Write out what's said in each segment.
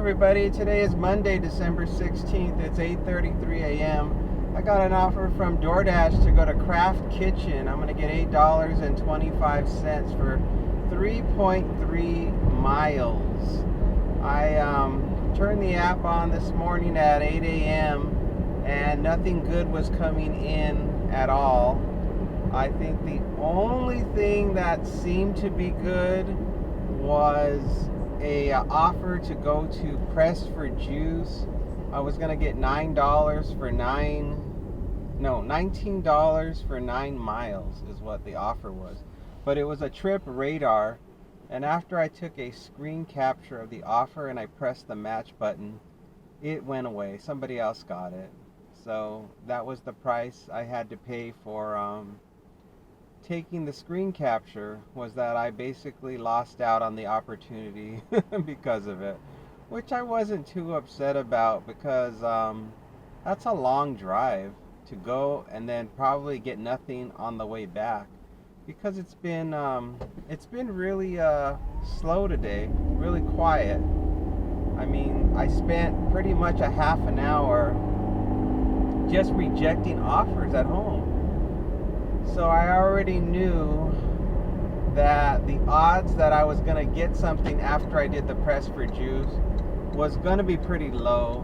Everybody, today is Monday, December 16th. It's 8:33 a.m. I got an offer from DoorDash to go to Craft Kitchen. I'm going to get $8.25 for 3.3 miles. I turned the app on this morning at 8 a.m. and nothing good was coming in at all. I think the only thing that seemed to be good was a offer to go to Press for Juice. I was gonna get $19 for 9 miles is what the offer was. But it was a trip radar, and after I took a screen capture of the offer and I pressed the match button, it went away. Somebody else got it. So that was the price I had to pay for taking the screen capture, was that I basically lost out on the opportunity because of it, which I wasn't too upset about, because that's a long drive to go and then probably get nothing on the way back, because it's been really slow today, really quiet. I mean, I spent pretty much a half an hour just rejecting offers at home. So I already knew that the odds that I was going to get something after I did the Press for Juice was going to be pretty low.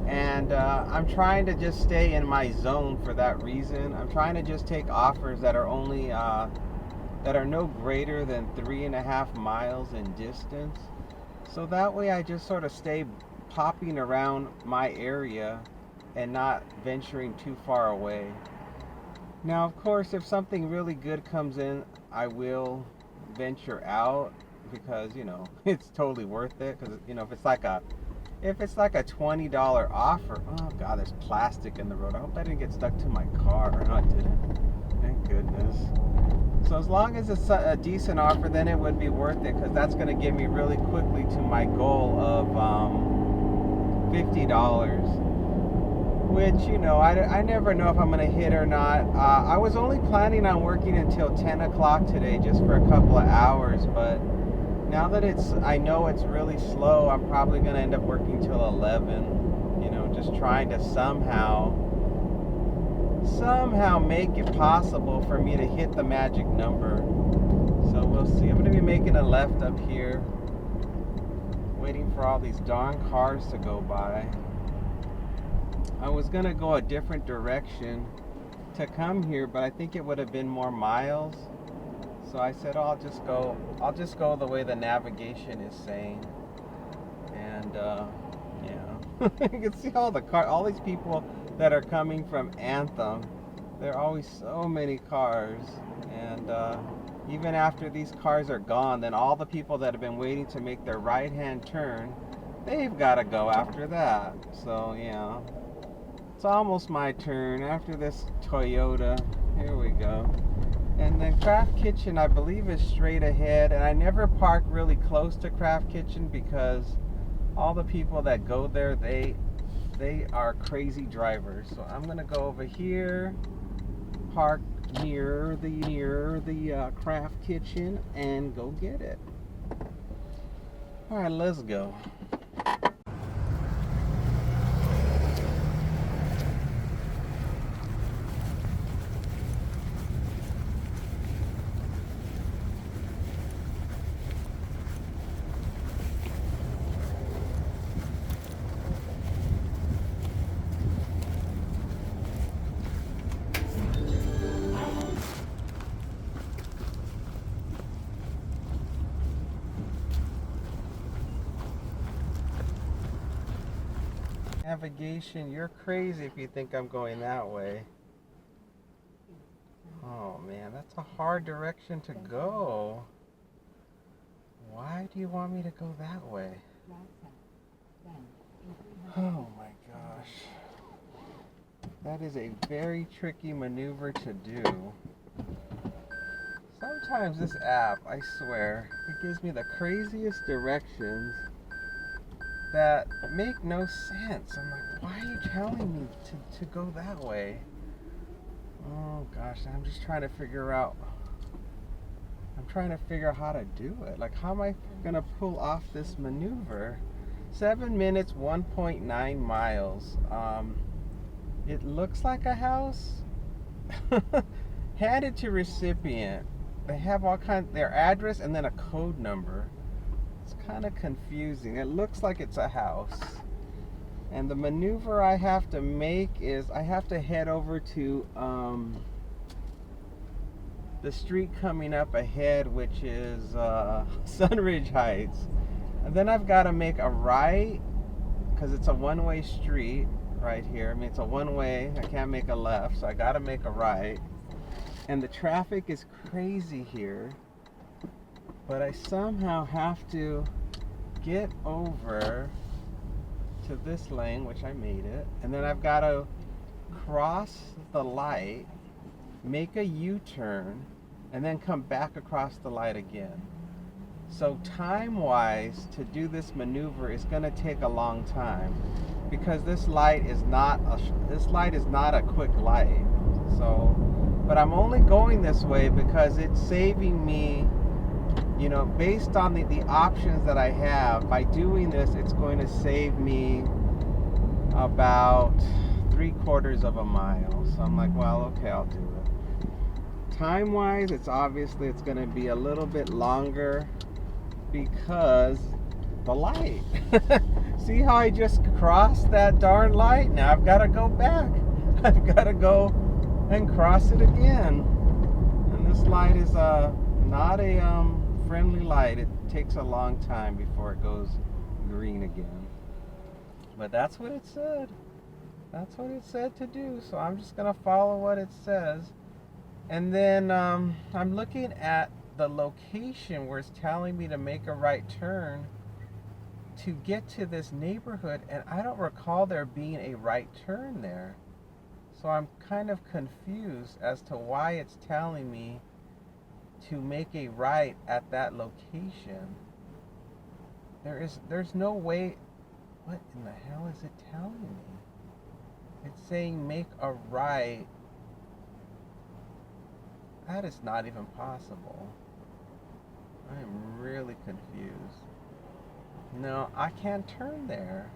And I'm trying to just stay in my zone for that reason. I'm trying to just take offers that are only, that are no greater than 3.5 miles in distance. So that way I just sort of stay popping around my area and not venturing too far away. Now, of course, if something really good comes in, I will venture out, because, it's totally worth it. Because, if it's like a $20 offer, oh God, there's plastic in the road. I hope I didn't get stuck to my car. No, I didn't. Thank goodness. So as long as it's a decent offer, then it would be worth it, because that's going to get me really quickly to my goal of $50. Which, I never know if I'm going to hit or not. I was only planning on working until 10 o'clock today, just for a couple of hours. But now that I know it's really slow, I'm probably going to end up working till 11. Just trying to somehow make it possible for me to hit the magic number. So we'll see. I'm going to be making a left up here, waiting for all these darn cars to go by. I was gonna go a different direction to come here, but I think it would have been more miles. So I said, I'll just go the way the navigation is saying. And yeah, you can see all these people that are coming from Anthem. There are always so many cars, and even after these cars are gone, then all the people that have been waiting to make their right-hand turn, they've got to go after that. So yeah. It's almost my turn after this Toyota. Here we go. And then Craft Kitchen, I believe, is straight ahead. And I never park really close to Craft Kitchen, because all the people that go there, they are crazy drivers. So I'm gonna go over here, park near the Craft Kitchen, and go get it. All right, let's go. Navigation, you're crazy if you think I'm going that way. Oh man, that's a hard direction to go. Why do you want me to go that way? Oh my gosh. That is a very tricky maneuver to do. Sometimes this app, I swear, it gives me the craziest directions that make no sense. I'm like, why are you telling me to go that way? Oh gosh, I'm just trying to figure out how to do it. Like, how am I gonna pull off this maneuver? 7 minutes, 1.9 miles. It looks like a house. Handed to recipient. They have all kinds, their address and then a code number. It's kind of confusing. It looks like it's a house. And the maneuver I have to make is I have to head over to the street coming up ahead, which is Sunridge Heights. And then I've got to make a right because it's a one-way street right here. I mean, it's a one-way. I can't make a left, so I got to make a right. And the traffic is crazy here. But I somehow have to get over to this lane, which I made it. And then I've got to cross the light, make a U-turn, and then come back across the light again. So time-wise, to do this maneuver is going to take a long time because this light is not a quick light. So, but I'm only going this way because it's saving me, you know, based on the options that I have. By doing this, it's going to save me about 3/4 of a mile. So I'm like, well, okay, I'll do it. Time-wise, it's going to be a little bit longer because the light. See how I just crossed that darn light? Now I've got to go back. I've got to go and cross it again. And this light is not a friendly light. It takes a long time before it goes green again. But that's what it said. That's what it said to do. So I'm just going to follow what it says. And then I'm looking at the location where it's telling me to make a right turn to get to this neighborhood, and I don't recall there being a right turn there. So I'm kind of confused as to why it's telling me to make a right at that location. There's no way. What in the hell is it telling me? It's saying make a right. That is not even possible. I am really confused. No, I can't turn there.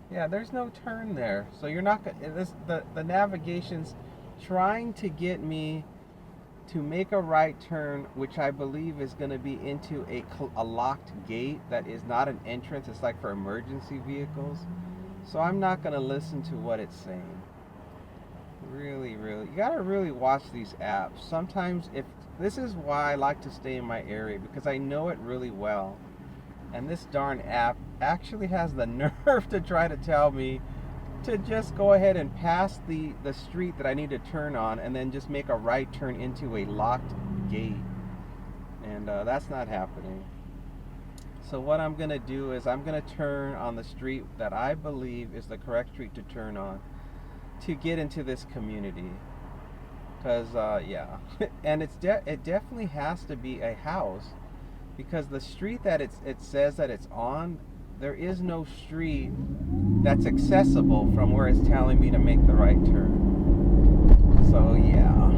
Yeah, there's no turn there. So you're not gonna. The navigation's trying to get me to make a right turn, which I believe is going to be into a locked gate that is not an entrance. It's like for emergency vehicles. So I'm not going to listen to what it's saying. Really, you gotta really watch these apps. Sometimes, if this is why I like to stay in my area, because I know it really well. And this darn app actually has the nerve to try to tell me to just go ahead and pass the street that I need to turn on and then just make a right turn into a locked gate. And that's not happening. So what I'm gonna do is I'm gonna turn on the street that I believe is the correct street to turn on to get into this community, because yeah, and it definitely has to be a house, because the street that it says that it's on, there is no street that's accessible from where it's telling me to make the right turn. So yeah,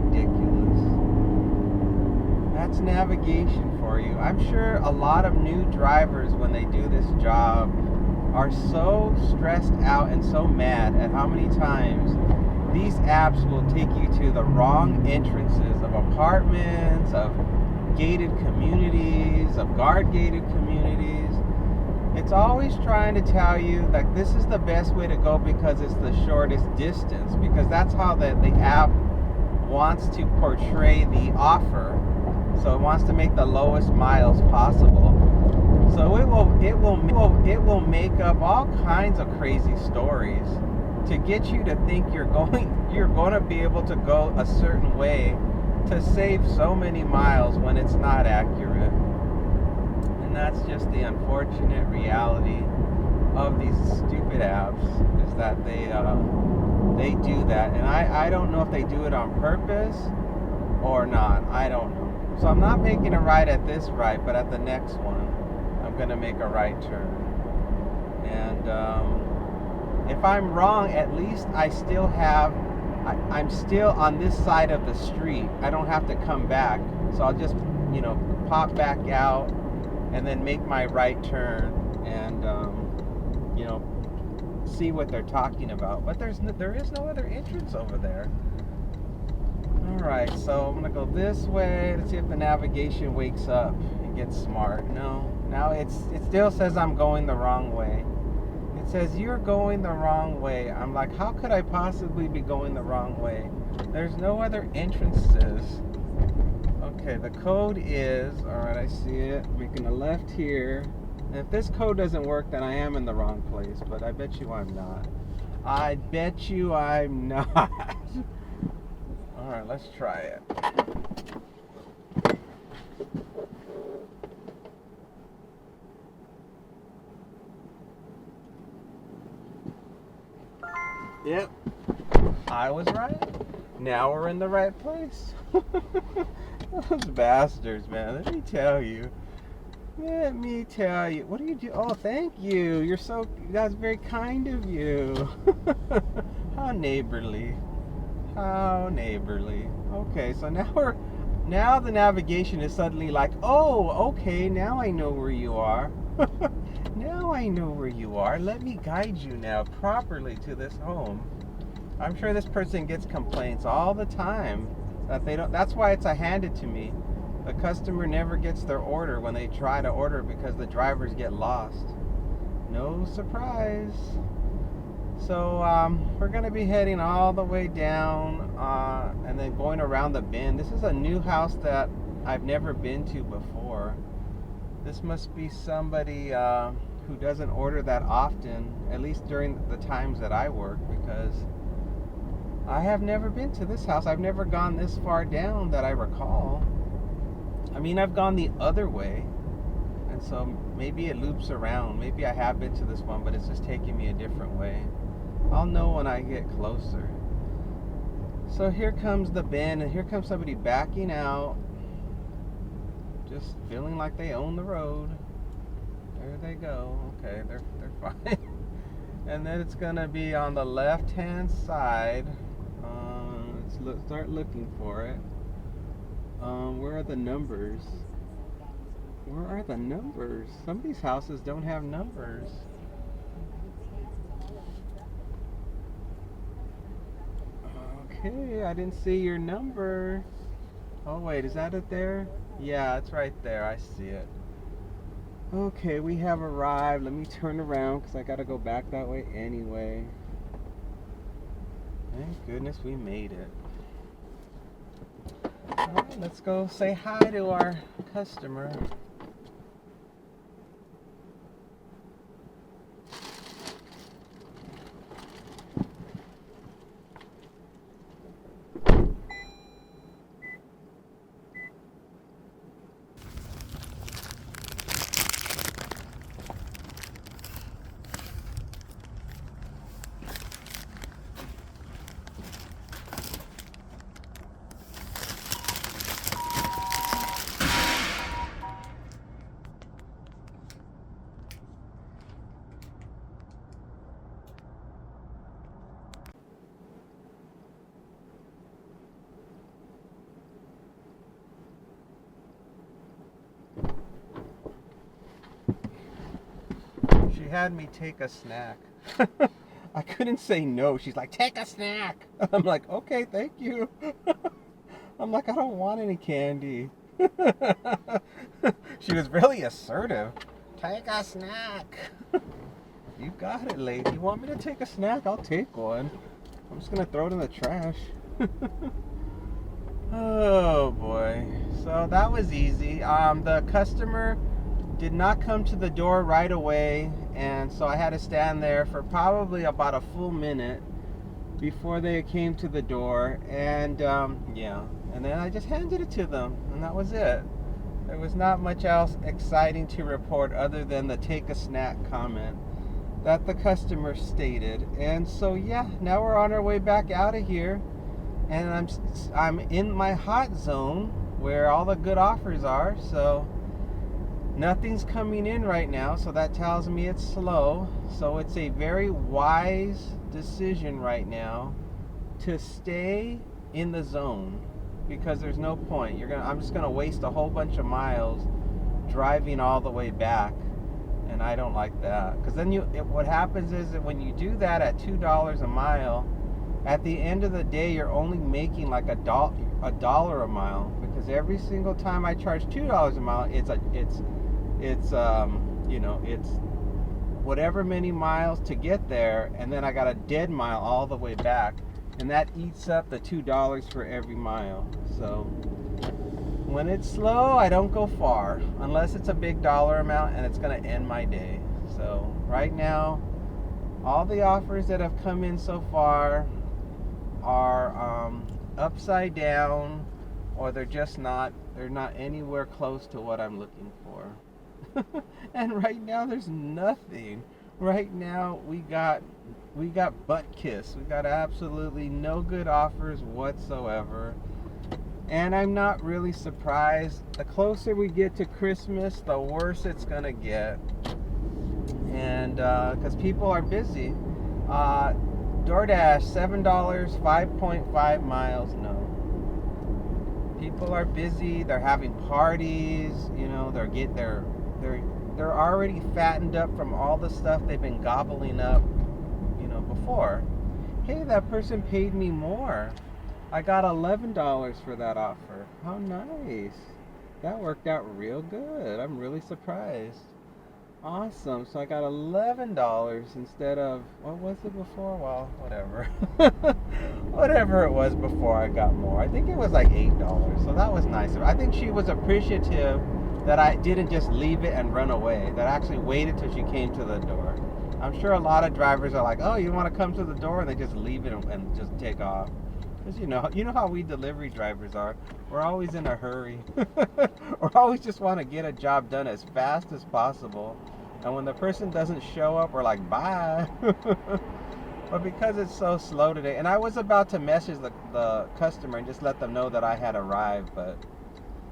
ridiculous. That's navigation for you. I'm sure a lot of new drivers, when they do this job, are so stressed out and so mad at how many times these apps will take you to the wrong entrances of apartments, of gated communities, of guard gated communities. It's always trying to tell you that this is the best way to go because it's the shortest distance, because that's how the app wants to portray the offer. So it wants to make the lowest miles possible. So it will make up all kinds of crazy stories to get you to think you're going to be able to go a certain way to save so many miles when it's not accurate. And that's just the unfortunate reality of these stupid apps, is that they do that. And I don't know if they do it on purpose or not. I don't know. So I'm not making a right at this right, but at the next one I'm going to make a right turn. And if I'm wrong, at least I'm still on this side of the street. I don't have to come back. So I'll just, pop back out and then make my right turn and see what they're talking about. But there is no other entrance over there. All right, so I'm gonna go this way. Let's see if the navigation wakes up and gets smart. No, now it still says I'm going the wrong way. It says you're going the wrong way. I'm like, how could I possibly be going the wrong way? There's no other entrances. Okay, the code is, all right, I see it, making a left here. And if this code doesn't work, then I am in the wrong place, but I bet you I'm not. I bet you I'm not. All right, let's try it. Yep, I was right. Now we're in the right place. Those bastards, man. Let me tell you. What do you do? Oh, thank you. That's very kind of you. How neighborly. How neighborly. Okay, so now the navigation is suddenly like, oh, okay, now I know where you are. Now I know where you are. Let me guide you now properly to this home. I'm sure this person gets complaints all the time that they don't. That's why it's a handed to me. The customer never gets their order when they try to order because the drivers get lost. No surprise. So we're going to be heading all the way down and then going around the bend. This is a new house that I've never been to before. This must be somebody who doesn't order that often, at least during the times that I work, because I have never been to this house. I've never gone this far down that I recall. I mean, I've gone the other way, and so maybe it loops around. Maybe I have been to this one, but it's just taking me a different way. I'll know when I get closer. So here comes the bend, and here comes somebody backing out, just feeling like they own the road. There they go. Okay, they're fine. And then it's gonna be on the left-hand side. Let's start looking for it. Where are the numbers? Where are the numbers? Some of these houses don't have numbers. Okay, I didn't see your number. Oh wait, is that it there? Yeah, it's right there. I see it. Okay, we have arrived. Let me turn around because I gotta go back that way anyway. Thank goodness we made it. All right, let's go say hi to our customer. She had me take a snack. I couldn't say no. She's like, take a snack. I'm like, okay, thank you. I'm like, I don't want any candy. She was really assertive. Take a snack. You got it, lady. You want me to take a snack? I'll take one. I'm just going to throw it in the trash. Oh, boy. So that was easy. The customer did not come to the door right away, and so I had to stand there for probably about a full minute before they came to the door, and and then I just handed it to them, and that was it. There was not much else exciting to report other than the take a snack comment that the customer stated. And so yeah, now we're on our way back out of here, and I'm in my hot zone where all the good offers are. So nothing's coming in right now, so that tells me it's slow. So it's a very wise decision right now to stay in the zone. because there's no point. I'm just gonna waste a whole bunch of miles driving all the way back, and I don't like that. Because then what happens is that when you do that at $2 a mile, at the end of the day, you're only making like a dollar a mile, because every single time I charge $2 a mile, it's whatever many miles to get there, and then I got a dead mile all the way back, and that eats up the $2 for every mile. So when it's slow, I don't go far unless it's a big dollar amount and it's going to end my day. So right now, all the offers that have come in so far are upside down, or they're not anywhere close to what I'm looking for. And right now there's nothing. Right now we got butt kiss. We got absolutely no good offers whatsoever. And I'm not really surprised. The closer we get to Christmas, the worse it's gonna get. And because people are busy. DoorDash, $7, 5.5 miles. No. People are busy. They're having parties. They're already fattened up from all the stuff they've been gobbling up, before. Hey, that person paid me more. I got $11 for that offer. How nice. That worked out real good. I'm really surprised. Awesome. So I got $11 instead of, what was it before? Well, whatever. Whatever it was before, I got more. I think it was like $8. So that was nice. I think she was appreciative that I didn't just leave it and run away, that I actually waited till she came to the door. I'm sure a lot of drivers are like, oh, you want to come to the door? And they just leave it and just take off. Because you know how we delivery drivers are. We're always in a hurry. We always just want to get a job done as fast as possible. And when the person doesn't show up, we're like, bye. But because it's so slow today, and I was about to message the customer and just let them know that I had arrived, but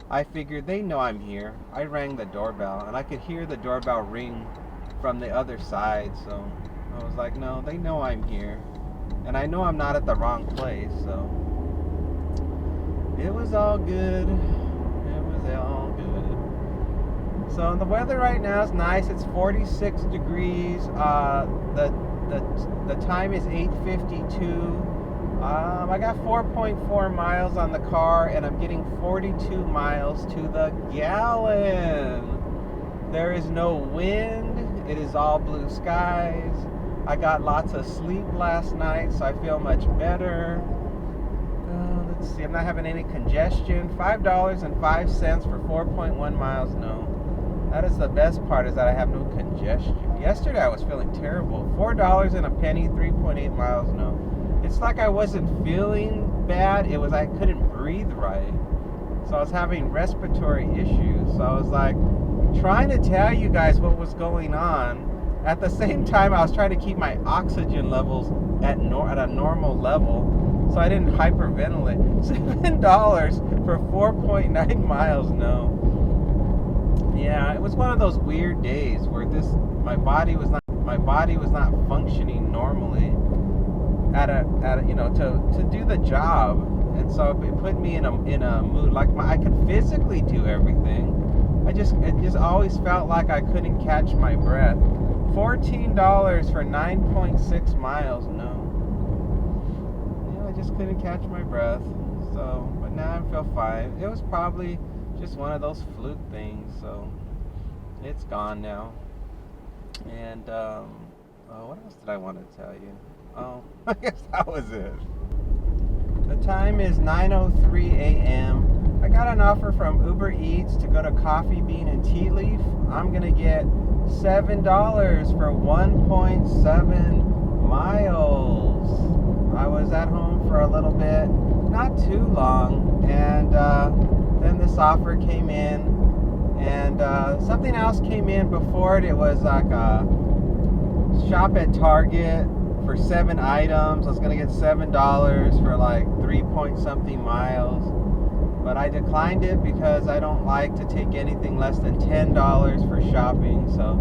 I figured they know I'm here. I rang the doorbell, and I could hear the doorbell ring from the other side, so I was like, no, they know I'm here. And I know I'm not at the wrong place, so it was all good. It was all good. So the weather right now is nice. It's 46 degrees. The time is 8:52. I got 4.4 miles on the car, and I'm getting 42 miles to the gallon. There is no wind. It is all blue skies. I got lots of sleep last night, so I feel much better. Let's see, I'm not having any congestion. $5.05 for 4.1 miles. No. That is the best part, is that I have no congestion. Yesterday I was feeling terrible. $4 and a penny, 3.8 miles. No. It's like I wasn't feeling bad. It was I couldn't breathe right. So I was having respiratory issues. So I was like trying to tell you guys what was going on. At the same time, I was trying to keep my oxygen levels at a normal level, so I didn't hyperventilate. $7 for 4.9 miles. No. Yeah, it was one of those weird days where my body was not functioning normally to do the job, and so it put me in a mood like I could physically do everything. It just always felt like I couldn't catch my breath. $14 for 9.6 miles. No. Yeah, I just couldn't catch my breath. So, but now I feel fine. It was probably just one of those fluke things. So, it's gone now. And what else did I want to tell you? Oh, I guess that was it. The time is 9:03 a.m. I got an offer from Uber Eats to go to Coffee Bean and Tea Leaf. I'm gonna get $7 for 1.7 miles. I was at home for a little bit, not too long, and then this offer came in, and something else came in before it. It was like a shop at Target for 7 items. I was gonna get $7 for like 3-point-something miles. But I declined it because I don't like to take anything less than $10 for shopping. So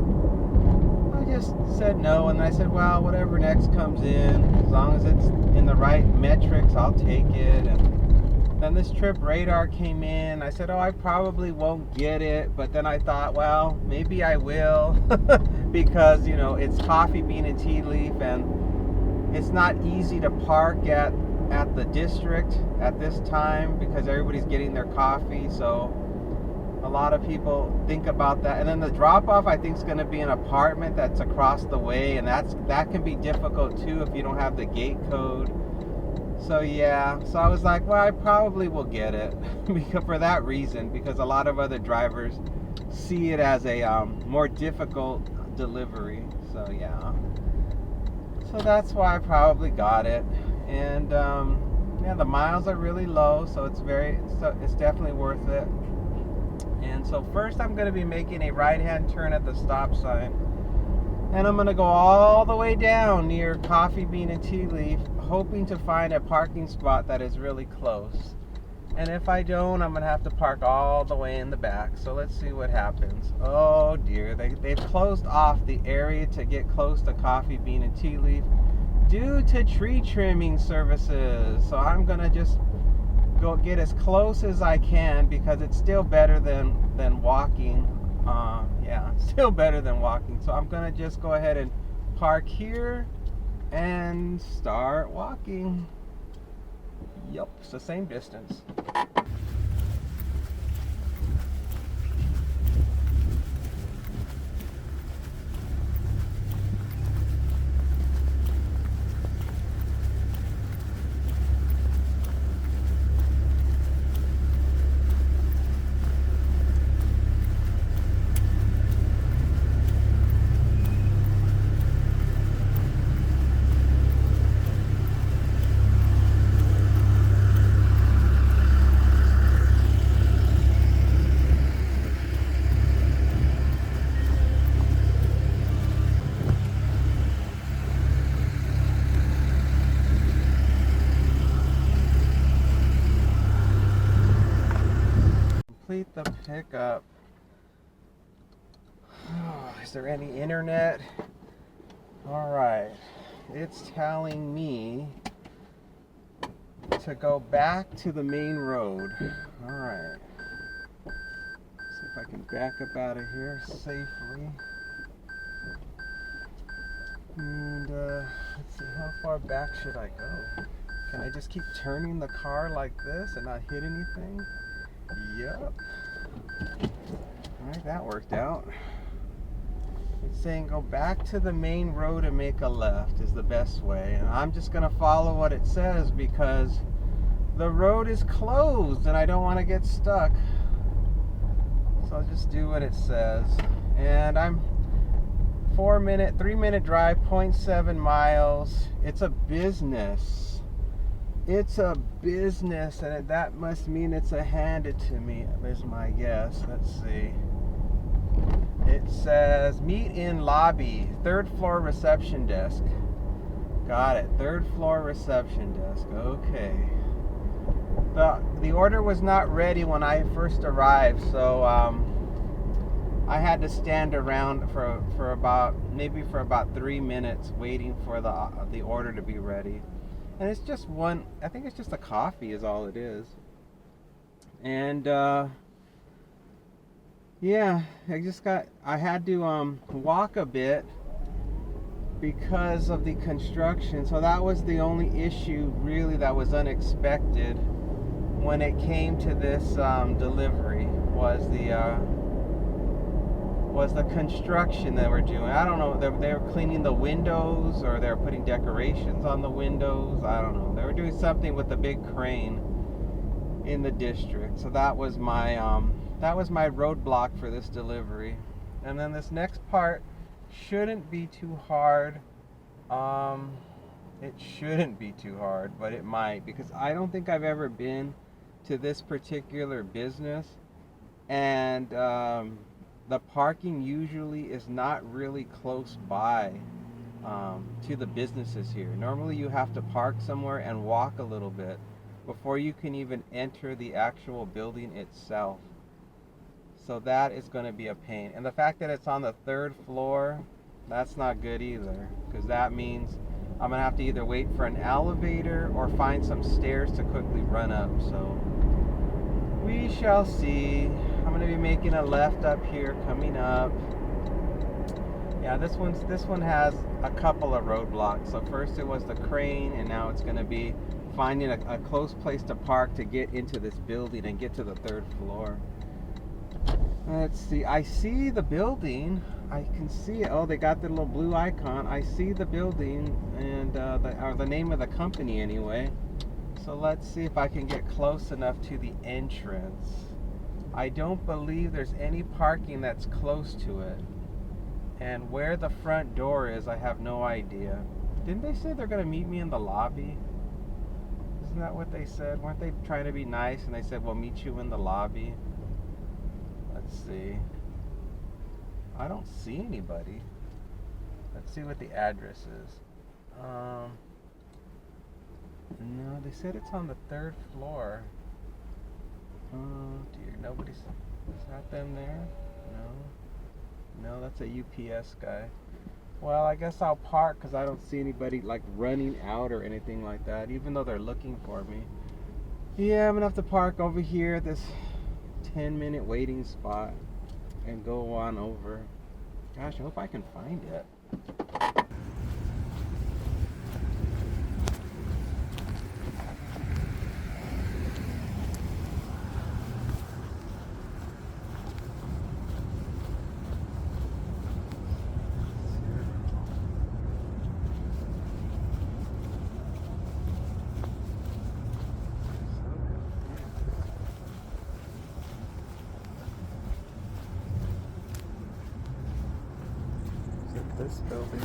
I just said no, and I said, well, whatever next comes in, as long as it's in the right metrics, I'll take it. And Then this trip radar came in. I said, oh, I probably won't get it. But then I thought, well, maybe I will. Because, you know, it's coffee bean and tea leaf. And it's not easy to park at the district at this time because everybody's getting their coffee. So a lot of people think about that. And then the drop off, I think, is going to be an apartment that's across the way. And that can be difficult too if you don't have the gate code. So yeah, so I was like, well, I probably will get it because for that reason, because a lot of other drivers see it as a more difficult delivery. So yeah, so that's why I probably got it. And yeah, the miles are really low, so it's definitely worth it. And so first I'm going to be making a right-hand turn at the stop sign, and I'm going to go all the way down near Coffee Bean and Tea Leaf, hoping to find a parking spot that is really close. And if I don't, I'm going to have to park all the way in the back. So let's see what happens. Oh dear, they've closed off the area to get close to Coffee Bean and Tea Leaf due to tree trimming services. So I'm going to just go get as close as I can because it's still better than walking. Yeah, it's still better than walking. So I'm going to just go ahead and park here and start walking. Yep, it's the same distance. Complete the pickup. Oh, is there any internet? All right, it's telling me to go back to the main road. All right, see if I can back up out of here safely. And let's see, how far back should I go? Can I just keep turning the car like this and not hit anything? Yep. Alright, that worked out. It's saying go back to the main road and make a left is the best way. And I'm just going to follow what it says because the road is closed and I don't want to get stuck. So I'll just do what it says. And I'm 3-minute drive, 0.7 miles. It's a business. It's a business, and that must mean it's a handed to me, is my guess. Let's see. It says, meet in lobby, 3rd floor reception desk. Got it, 3rd floor reception desk. Okay. The order was not ready when I first arrived, so I had to stand around for about 3 minutes waiting for the order to be ready. And it's just I think it's just a coffee is all it is. And yeah, I had to walk a bit because of the construction. So that was the only issue really that was unexpected when it came to this delivery was the construction that we're doing. I don't know, they were cleaning the windows or they were putting decorations on the windows. I don't know. They were doing something with the big crane in the district. So that was my roadblock for this delivery. And then this next part shouldn't be too hard. It shouldn't be too hard, but it might, because I don't think I've ever been to this particular business, and the parking usually is not really close by to the businesses here. Normally you have to park somewhere and walk a little bit before you can even enter the actual building itself. So that is going to be a pain. And the fact that it's on the 3rd floor, that's not good either, because that means I'm going to have to either wait for an elevator or find some stairs to quickly run up. So We shall see. I'm gonna be making a left up here coming up. Yeah, this one has a couple of roadblocks. So first it was the crane, and now it's gonna be finding a close place to park to get into this building and get to the 3rd floor. Let's see. I see the building. I can see it. Oh, they got the little blue icon. I see the building and the name of the company anyway. So let's see if I can get close enough to the entrance. I don't believe there's any parking that's close to it. And where the front door is, I have no idea. Didn't they say they're going to meet me in the lobby? Isn't that what they said? Weren't they trying to be nice and they said, we'll meet you in the lobby? Let's see. I don't see anybody. Let's see what the address is. No, they said it's on the 3rd floor. Oh dear, nobody's. Is that them there? No, that's a UPS guy. Well, I guess I'll park because I don't see anybody like running out or anything like that, even though they're looking for me. Yeah, I'm gonna have to park over here at this 10-minute waiting spot and go on over. Gosh, I hope I can find it. This building.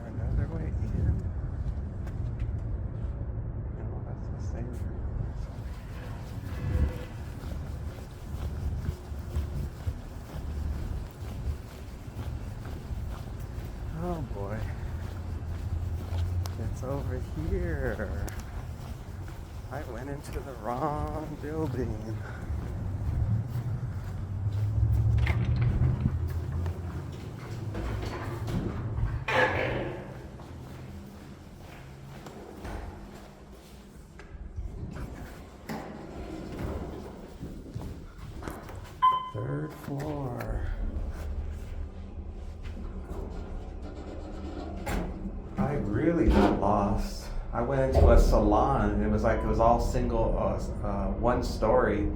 Another way in. No, that's the same. Oh boy, it's over here. I went into the wrong building. Third floor. I really got lost. I went into a salon and it was all single, one story.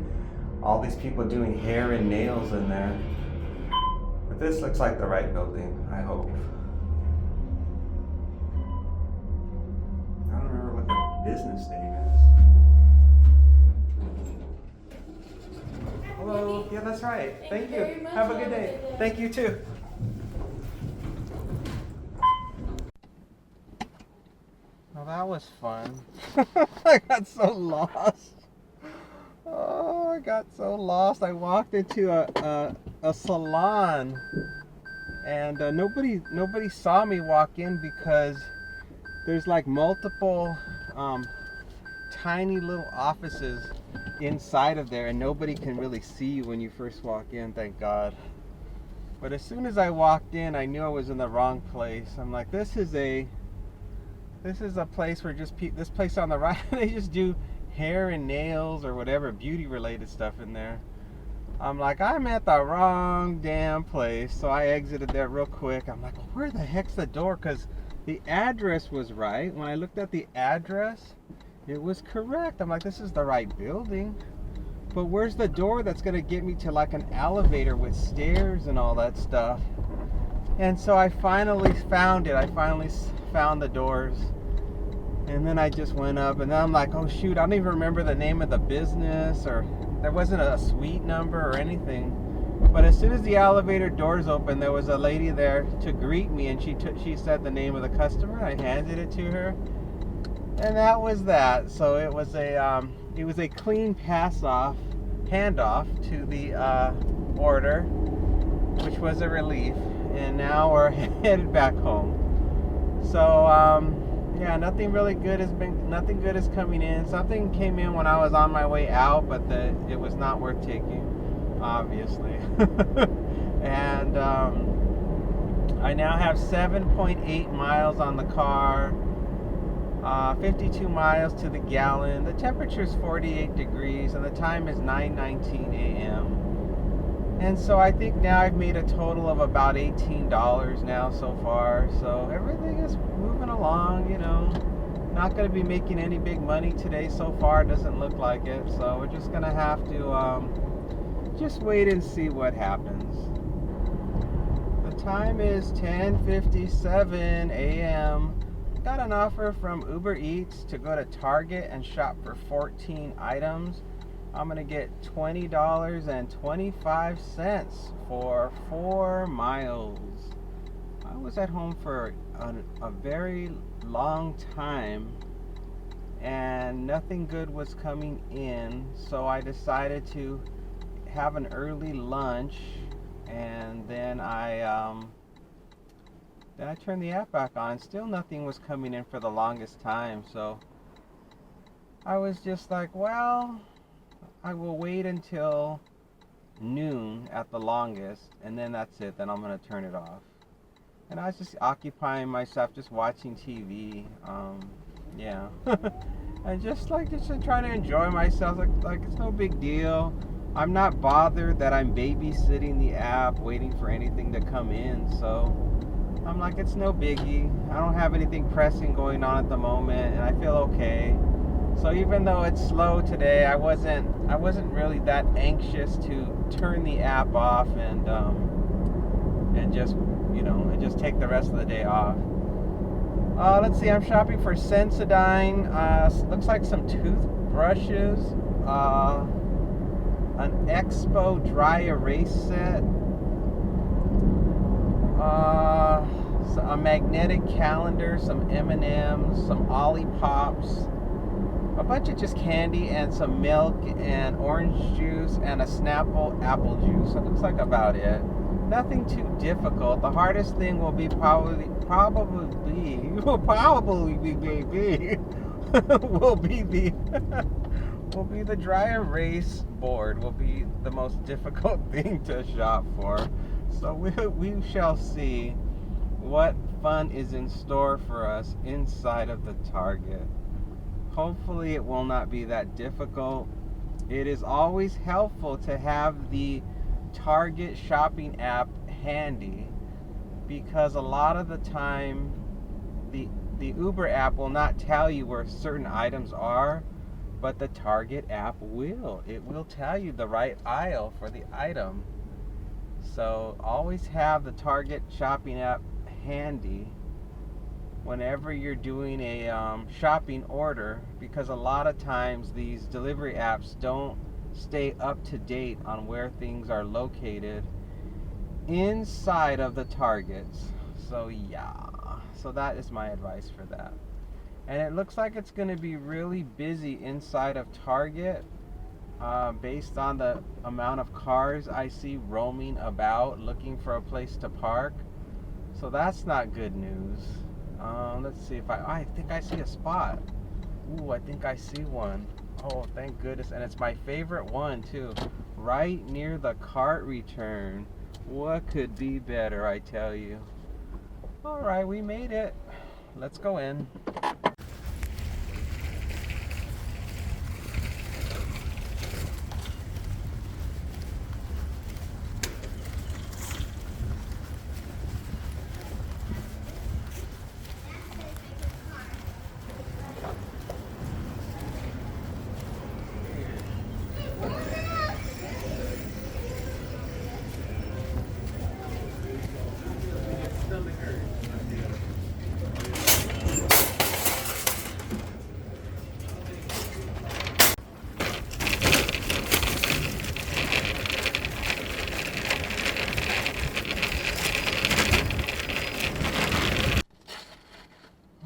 All these people doing hair and nails in there. But this looks like the right building, I hope. I don't remember what the business name is. Hello, yeah, that's right. Thank you. Have a good day. Thank you too. Well, that was fun. I got so lost. Oh, I got so lost. I walked into a salon, and nobody saw me walk in because there's like multiple tiny little offices inside of there, and nobody can really see you when you first walk in. Thank God. But as soon as I walked in, I knew I was in the wrong place. I'm like, this is a place where this place on the right, they just do hair and nails or whatever beauty related stuff in there. I'm like, I'm at the wrong damn place. So I exited there real quick. I'm like, well, where the heck's the door? Because the address was right. When I looked at the address, it was correct. I'm like, this is the right building. But where's the door that's going to get me to like an elevator with stairs and all that stuff? And so I finally found it. I finally found the doors. And then I just went up, and then I'm like, oh shoot, I don't even remember the name of the business, or there wasn't a suite number or anything. But as soon as the elevator doors opened, there was a lady there to greet me, and she said the name of the customer. I handed it to her, and that was that. So it was a clean handoff to the order, which was a relief. And now we're headed back home. So Yeah, nothing good is coming in. Something came in when I was on my way out, but it was not worth taking, obviously. And I now have 7.8 miles on the car, 52 miles to the gallon. The temperature is 48 degrees, and the time is 9:19 a.m. And so I think now I've made a total of about $18 now so far. So everything is moving along, Not going to be making any big money today so far. It doesn't look like it. So we're just going to have to just wait and see what happens. The time is 10:57 a.m. Got an offer from Uber Eats to go to Target and shop for 14 items. I'm going to get $20.25 for 4 miles. I was at home for a very long time and nothing good was coming in, so I decided to have an early lunch, and then I turned the app back on. Still nothing was coming in for the longest time, so I was just like, well, I will wait until noon at the longest, and then that's it. Then I'm going to turn it off. And I was just occupying myself, just watching TV. Yeah. And just trying to enjoy myself. Like it's no big deal. I'm not bothered that I'm babysitting the app, waiting for anything to come in. So I'm like, it's no biggie. I don't have anything pressing going on at the moment, and I feel okay. So even though it's slow today, I wasn't really that anxious to turn the app off and just take the rest of the day off. Let's see, I'm shopping for Sensodyne. Looks like some toothbrushes, an Expo dry erase set, a magnetic calendar, some M&Ms, some Ollipops, a bunch of just candy, and some milk and orange juice and a Snapple apple juice. It looks like about it. Nothing too difficult. The hardest thing will be probably the dry erase board. Will be the most difficult thing to shop for. So we shall see what fun is in store for us inside of the Target. Hopefully it will not be that difficult. It is always helpful to have the Target shopping app handy, because a lot of the time the Uber app will not tell you where certain items are, but the Target app will. It will tell you the right aisle for the item. So always have the Target shopping app handy whenever you're doing a shopping order, because a lot of times these delivery apps don't stay up to date on where things are located inside of the Targets. So yeah, so that is my advice for that. And it looks like it's going to be really busy inside of Target, based on the amount of cars I see roaming about looking for a place to park. So that's not good news. Let's see if I think I see a spot. Ooh, I think I see one. Oh, thank goodness. And it's my favorite one too. Right near the cart return. What could be better, I tell you. All right, we made it. Let's go in.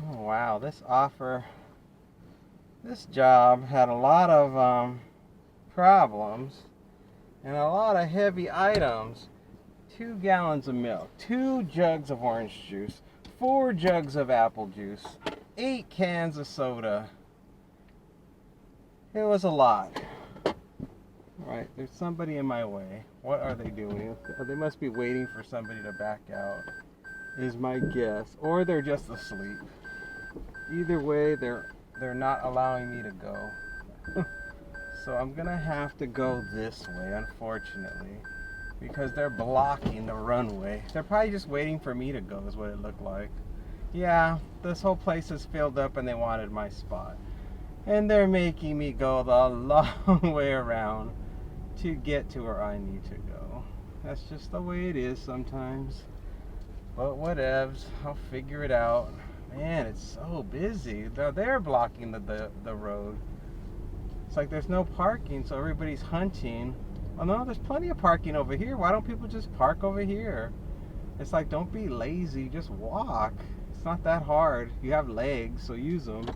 Wow, this job had a lot of problems and a lot of heavy items. 2 gallons of milk, 2 jugs of orange juice, 4 jugs of apple juice, 8 cans of soda. It was a lot. Alright, there's somebody in my way. What are they doing? They must be waiting for somebody to back out, is my guess. Or they're just asleep. Either way, they're not allowing me to go. So I'm gonna have to go this way, unfortunately, because they're blocking the runway. They're probably just waiting for me to go, is what it looked like. Yeah, this whole place is filled up and they wanted my spot. And they're making me go the long way around to get to where I need to go. That's just the way it is sometimes. But whatevs, I'll figure it out. Man, it's so busy. They're blocking the road. It's like there's no parking, so everybody's hunting. Oh no, there's plenty of parking over here. Why don't people just park over here? It's like, don't be lazy, just walk. It's not that hard. You have legs, so use them.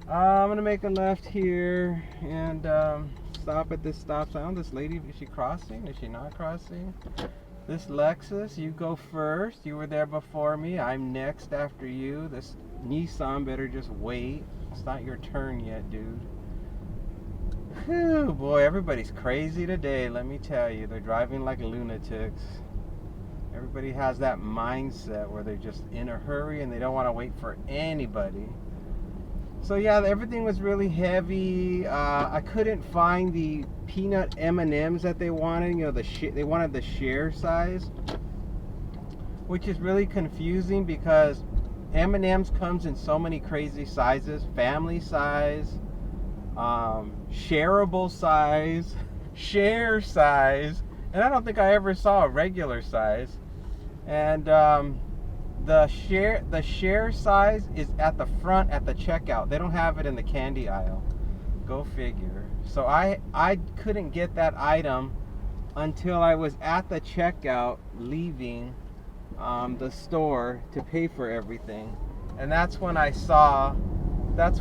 I'm gonna make a left here and stop at this stop sign. Oh, this lady, is she crossing? Is she not crossing? This Lexus, you go first. You were there before me. I'm next after you. This Nissan better just wait. It's not your turn yet, dude. Whew, boy, everybody's crazy today, let me tell you. They're driving like lunatics. Everybody has that mindset where they're just in a hurry and they don't want to wait for anybody. So yeah, everything was really heavy. I couldn't find the peanut M&Ms that they wanted. You know, they wanted the share size, which is really confusing because M&Ms comes in so many crazy sizes. Family size, shareable size, share size, and I don't think I ever saw a regular size. And the share size is at the front at the checkout. They don't have it in the candy aisle. Go figure. So I couldn't get that item until I was at the checkout leaving the store to pay for everything, and that's when I saw the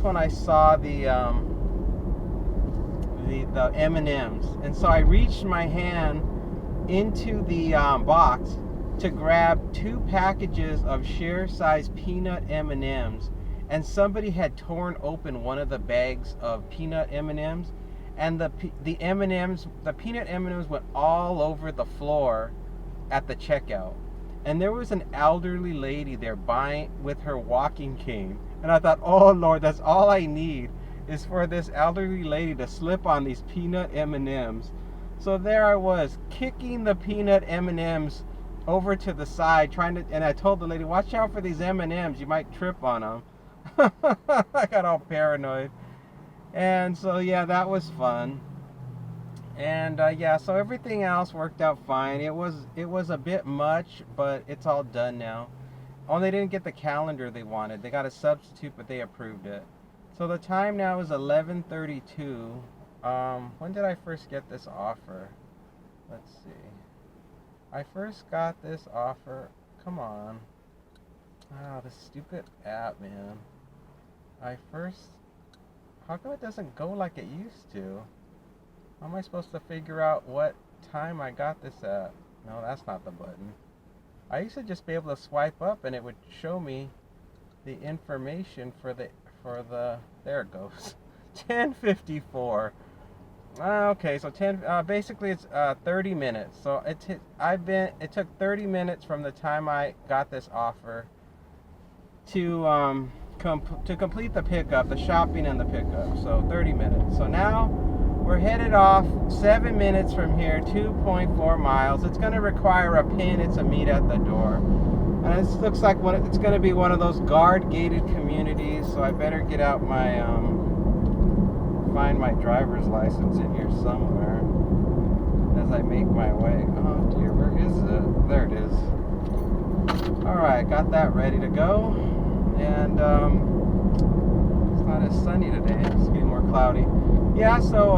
M&Ms. And so I reached my hand into the box to grab 2 packages of share size peanut M&Ms, and somebody had torn open one of the bags of peanut M&Ms, and the peanut M&Ms went all over the floor at the checkout. And there was an elderly lady there buying with her walking cane, and I thought, oh Lord, that's all I need is for this elderly lady to slip on these peanut M&Ms. So there I was, kicking the peanut M&Ms over to the side, and I told the lady, watch out for these M&Ms, you might trip on them. I got all paranoid. And so yeah, that was fun. And yeah, so everything else worked out fine. It was a bit much, but it's all done now. Oh, they didn't get the calendar they wanted. They got a substitute, but they approved it. So the time now is 11:32. When did I first get this offer? Let's see. I first got this offer. Come on. Ah, this stupid app, man. How come it doesn't go like it used to? How am I supposed to figure out what time I got this at? No, that's not the button. I used to just be able to swipe up and it would show me the information for the there it goes. 10:54. Okay, so basically it's 30 minutes. So it took 30 minutes from the time I got this offer to complete the pickup, the shopping and the pickup. So 30 minutes. So now we're headed off 7 minutes from here, 2.4 miles. It's going to require a pin to meet at the door. And this looks like it's going to be one of those guard-gated communities, so I better get out my find my driver's license in here somewhere as I make my way. Oh dear, where is it? There it is. Alright, got that ready to go. And it's not as sunny today, it's getting more cloudy. Yeah, so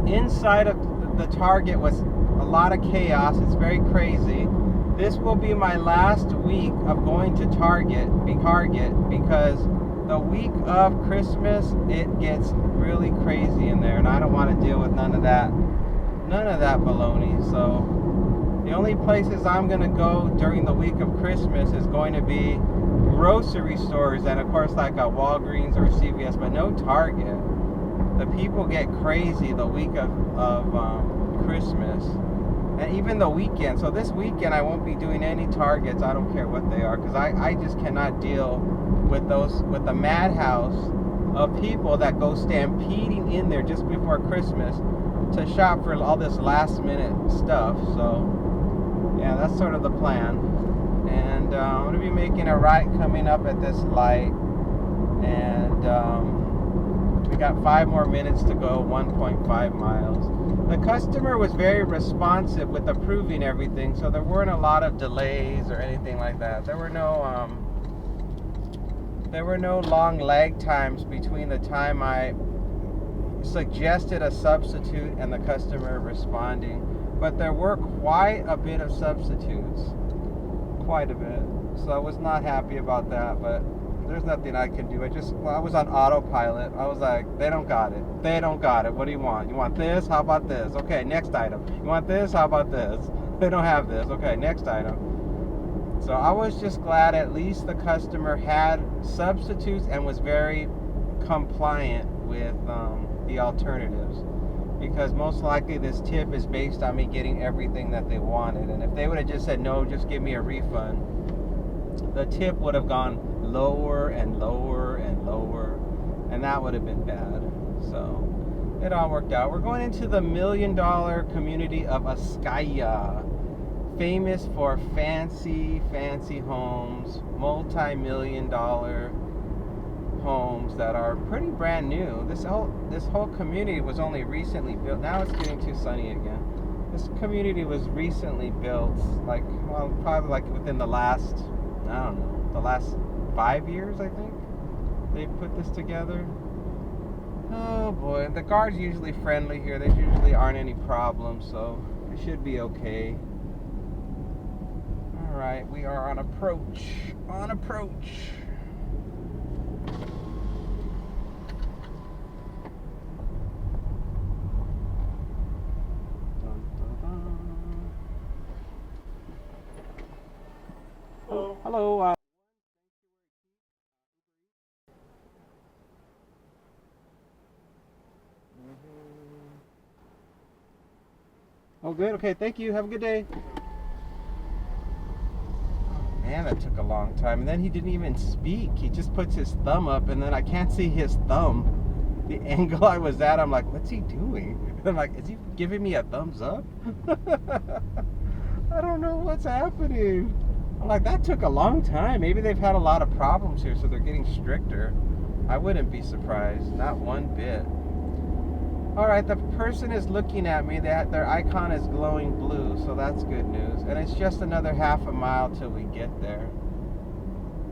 inside of the Target was a lot of chaos. It's very crazy. This will be my last week of going to Target because the week of Christmas it gets really crazy in there, and I don't want to deal with none of that baloney. So the only places I'm going to go during the week of Christmas is going to be grocery stores and of course like a Walgreens or CVS, but no Target. The people get crazy the week of Christmas and even the weekend. So this weekend I won't be doing any Targets. I don't care what they are, because I just cannot deal with the madhouse of people that go stampeding in there just before Christmas to shop for all this last minute stuff. So yeah, that's sort of the plan. And I'm going to be making a right coming up at this light, and we got 5 more minutes to go, 1.5 miles. The customer was very responsive with approving everything, so there weren't a lot of delays or anything like that. There were no long lag times between the time I suggested a substitute and the customer responding, but there were quite a bit of substitutes, quite a bit. So I was not happy about that, but there's nothing I can do. I was on autopilot. I was like, they don't got it. They don't got it. What do you want? You want this? How about this? Okay, next item. You want this? How about this? They don't have this. Okay, next item. So I was just glad at least the customer had substitutes and was very compliant with the alternatives, because most likely this tip is based on me getting everything that they wanted. And if they would have just said, no, just give me a refund, the tip would have gone lower and lower and lower, and that would have been bad. So it all worked out. We're going into the $1 million community of Askaya, famous for fancy homes, multi-million-dollar homes that are pretty brand new. This whole community was only recently built. Now it's getting too sunny again. This community was recently built, probably like within the last, I don't know, the last 5 years, I think they put this together. Oh boy, the guards usually friendly here. There usually aren't any problems, so it should be okay. All right, we are on approach. Hello. Oh, good. Okay, thank you. Have a good day. Man, that took a long time. And then he didn't even speak. He just puts his thumb up, and then I can't see his thumb. The angle I was at, I'm like, what's he doing? I'm like, is he giving me a thumbs up? I don't know what's happening. I'm like, that took a long time. Maybe they've had a lot of problems here, so they're getting stricter. I wouldn't be surprised. Not one bit. Alright, the person is looking at me. Their icon is glowing blue, so that's good news. And it's just another half a mile till we get there.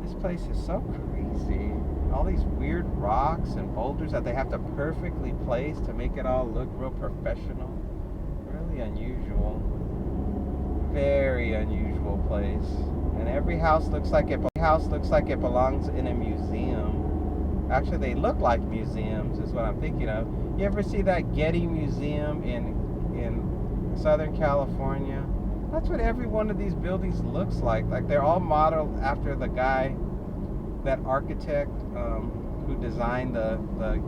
This place is so crazy. All these weird rocks and boulders that they have to perfectly place to make it all look real professional. Really unusual. Very unusual place. And every house looks like it belongs in a museum. Actually, they look like museums is what I'm thinking of. You ever see that Getty Museum in Southern California? That's what every one of these buildings looks like. Like they're all modeled after the guy, that architect who designed the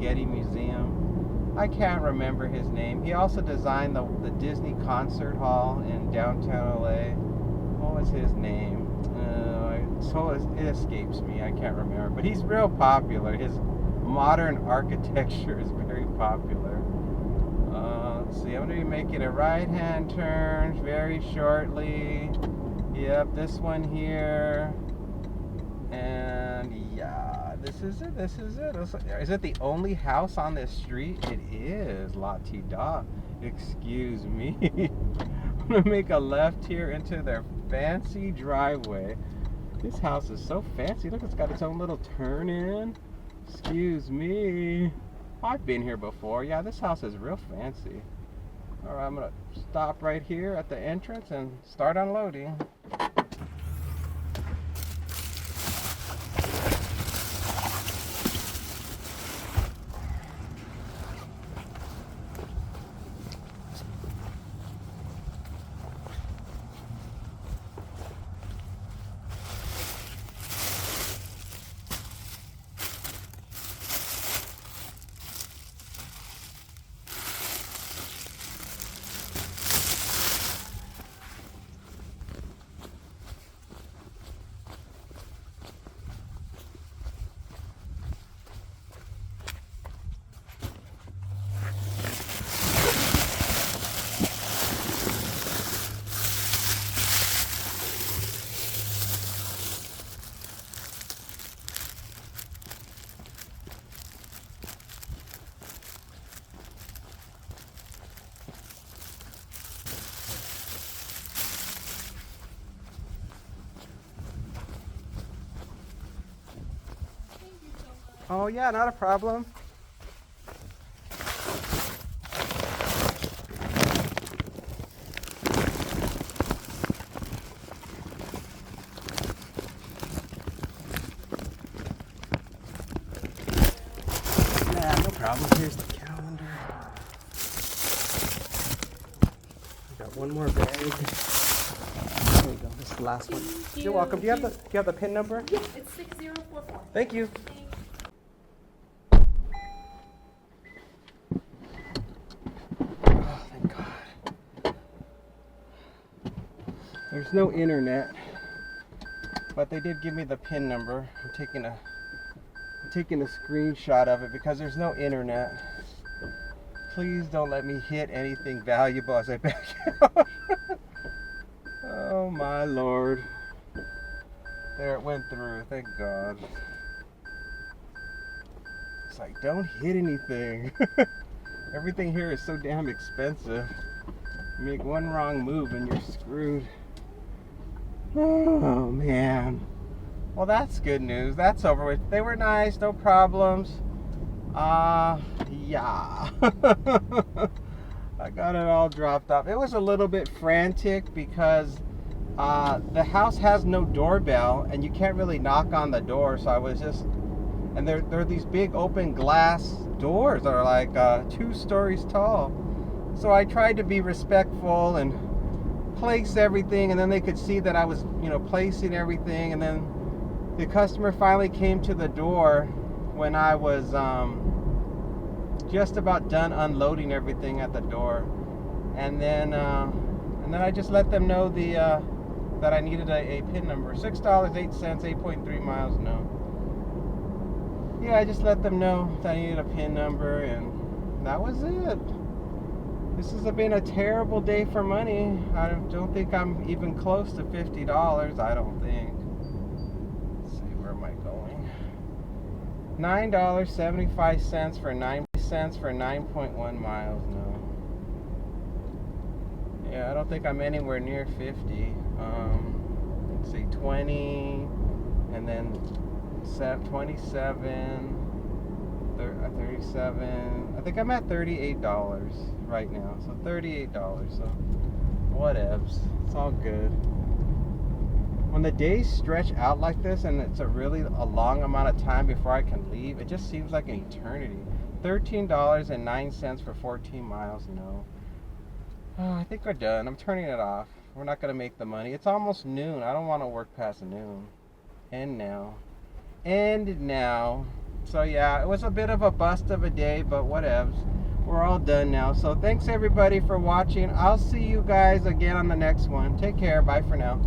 Getty Museum. I can't remember his name. He also designed the Disney Concert Hall in downtown LA. What was his name? It escapes me. I can't remember. But he's real popular. His modern architecture is very popular. Let's see. I'm going to be making a right-hand turn very shortly. Yep, this one here. And yeah, this is it. Is it the only house on this street? It is. La Ti Da. Excuse me. I'm going to make a left here into their fancy driveway. This house is so fancy. Look, it's got its own little turn in. Excuse me. I've been here before. Yeah, this house is real fancy. Alright, I'm going to stop right here at the entrance and start unloading. Oh yeah, not a problem. Nah, no problem. Here's the calendar. I got one more bag. There you go. This is the last one. You're welcome. Do you have the PIN number? Yeah, it's 6044. Thank you. Oh, thank God. There's no internet, but they did give me the PIN number. I'm taking a screenshot of it because there's no internet. Please don't let me hit anything valuable as I back out. Oh my Lord. There, it went through, thank God. It's like, don't hit anything. Everything here is so damn expensive. You make one wrong move and you're screwed. Oh man. Well, that's good news. That's over with. They were nice, no problems. Yeah. I got it all dropped off. It was a little bit frantic because the house has no doorbell and you can't really knock on the door. So I was just, and there are these big open glass doors that are like 2 stories tall. So I tried to be respectful and place everything, and then they could see that I was, placing everything. And then the customer finally came to the door when I was just about done unloading everything at the door, and then I just let them know that I needed a PIN number. $6.08, 8.3 miles. No. Yeah, I just let them know that I needed a PIN number, and that was it. This has been a terrible day for money. I don't think I'm even close to $50. I don't think. Let's see, where am I going? $9.75 for 9 cents for 9.1 miles. No. Yeah, I don't think I'm anywhere near 50. Let's see, 20, and then 27. 37. I think I'm at $38 right now. So $38. So whatevs. It's all good. When the days stretch out like this and it's a long amount of time before I can leave, it just seems like an eternity. $13.09 for 14 miles. No. Oh, I think we're done. I'm turning it off. We're not going to make the money. It's almost noon. I don't want to work past noon. And now. So yeah, it was a bit of a bust of a day, but whatevs. We're all done now. So thanks everybody for watching. I'll see you guys again on the next one. Take care. Bye for now.